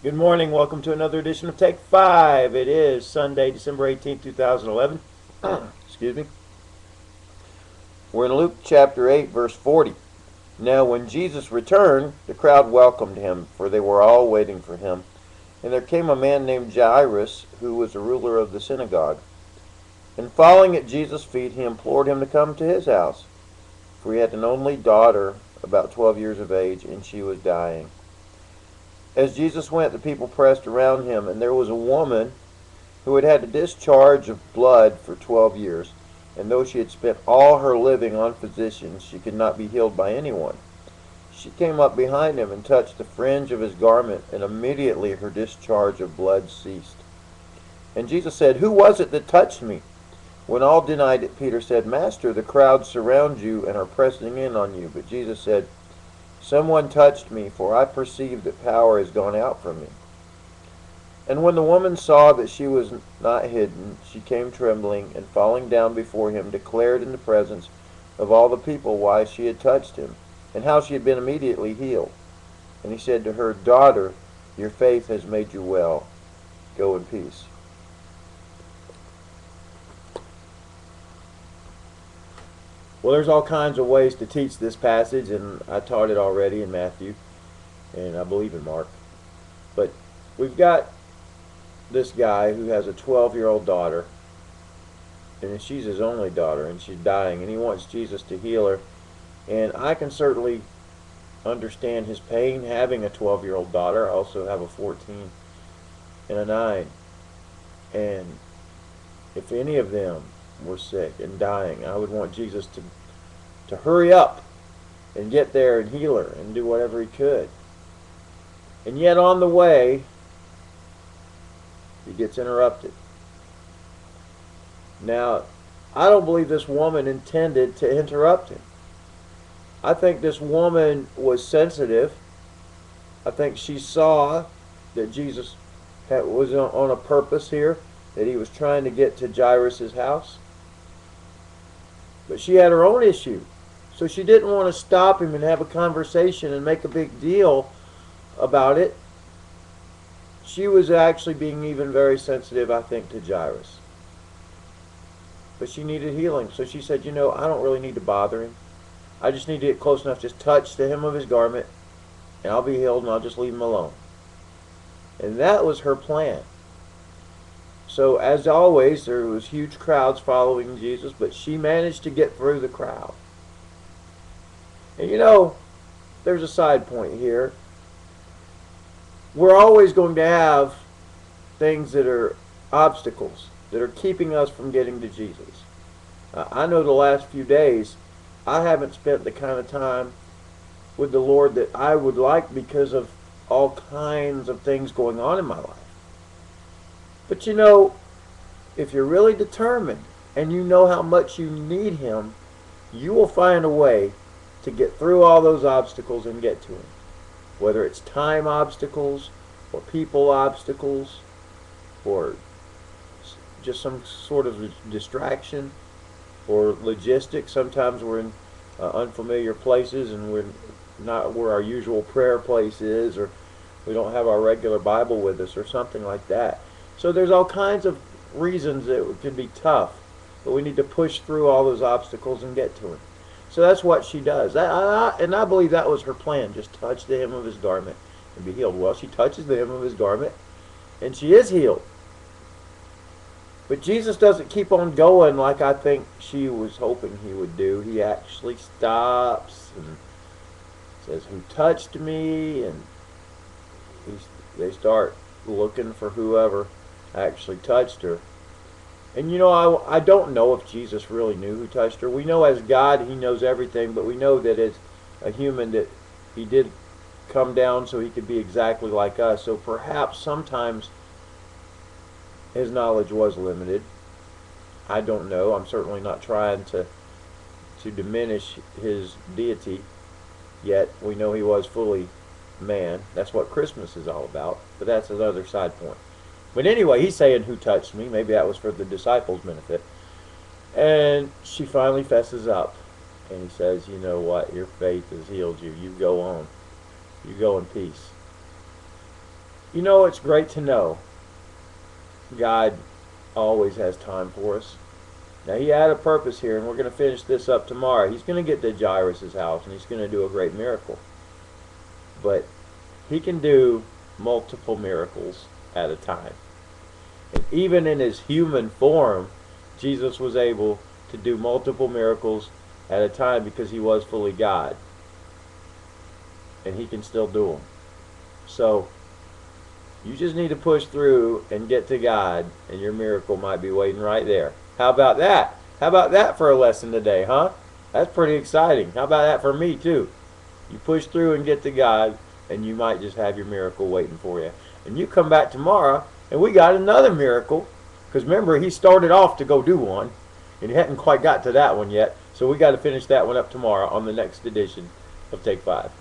Good morning. Welcome to another edition of Take 5. It is Sunday, December 18th, 2011. Excuse me. We're in Luke chapter 8, verse 40. Now, when Jesus returned, the crowd welcomed him, for they were all waiting for him. And there came a man named Jairus, who was a ruler of the synagogue. And falling at Jesus' feet, he implored him to come to his house, for he had an only daughter, about 12 years of age, and she was dying. As Jesus went, the people pressed around him, and there was a woman who had had a discharge of blood for 12 years, and though she had spent all her living on physicians, she could not be healed by anyone. She came up behind him and touched the fringe of his garment, and immediately her discharge of blood ceased. And Jesus said, "Who was it that touched me?" When all denied it, Peter said, "Master, the crowds surround you and are pressing in on you." But Jesus said, "Someone touched me, for I perceive that power has gone out from me." And when the woman saw that she was not hidden, she came trembling, and falling down before him, declared in the presence of all the people why she had touched him, and how she had been immediately healed. And he said to her, "Daughter, your faith has made you well. Go in peace." Well, there's all kinds of ways to teach this passage, and I taught it already in Matthew, and I believe in Mark. But we've got this guy who has a 12-year-old daughter, and she's his only daughter, and she's dying, and he wants Jesus to heal her. And I can certainly understand his pain having a 12-year-old daughter. I also have a 14 and a 9. And if any of them were sick and dying, I would want Jesus to hurry up and get there and heal her and do whatever he could. And yet on the way, he gets interrupted. Now, I don't believe this woman intended to interrupt him. I think this woman was sensitive. I think she saw that Jesus was on a purpose here, that he was trying to get to Jairus' house. But she had her own issue. So she didn't want to stop him and have a conversation and make a big deal about it. She was actually being even very sensitive, I think, to Jairus. But she needed healing. So she said, I don't really need to bother him. I just need to get close enough, just touch the hem of his garment, and I'll be healed, and I'll just leave him alone. And that was her plan. So as always, there was huge crowds following Jesus, but she managed to get through the crowd. And there's a side point here. We're always going to have things that are obstacles that are keeping us from getting to Jesus. I know the last few days I haven't spent the kind of time with the Lord that I would like because of all kinds of things going on in my life. But if you're really determined and you know how much you need him, you will find a way to get through all those obstacles and get to him. Whether it's time obstacles or people obstacles or just some sort of distraction or logistics. Sometimes we're in unfamiliar places and we're not where our usual prayer place is, or we don't have our regular Bible with us or something like that. So there's all kinds of reasons that it can be tough, but we need to push through all those obstacles and get to him. So that's what she does. And I believe that was her plan, just touch the hem of his garment and be healed. Well, she touches the hem of his garment, and she is healed. But Jesus doesn't keep on going like I think she was hoping he would do. He actually stops and says, "Who touched me?" And they start looking for whoever actually touched her. And I don't know if Jesus really knew who touched her. We know as God, he knows everything, but we know that as a human that he did come down so he could be exactly like us. So perhaps sometimes his knowledge was limited. I don't know. I'm certainly not trying to diminish his deity, yet we know he was fully man. That's what Christmas is all about, but that's another side point. But anyway, he's saying, "Who touched me?" Maybe that was for the disciples' benefit. And she finally fesses up, and he says, "You know what? Your faith has healed you. You go on. You go in peace." You know, it's great to know God always has time for us. Now, he had a purpose here, and we're going to finish this up tomorrow. He's going to get to Jairus' house, and he's going to do a great miracle. But he can do multiple miracles at a time. And even in his human form, Jesus was able to do multiple miracles at a time because he was fully God. And he can still do them. So, you just need to push through and get to God, and your miracle might be waiting right there. How about that? How about that for a lesson today, huh? That's pretty exciting. How about that for me, too? You push through and get to God, and you might just have your miracle waiting for you. And you come back tomorrow, and we got another miracle. Because remember, he started off to go do one, and he hadn't quite got to that one yet. So we got to finish that one up tomorrow on the next edition of Take 5.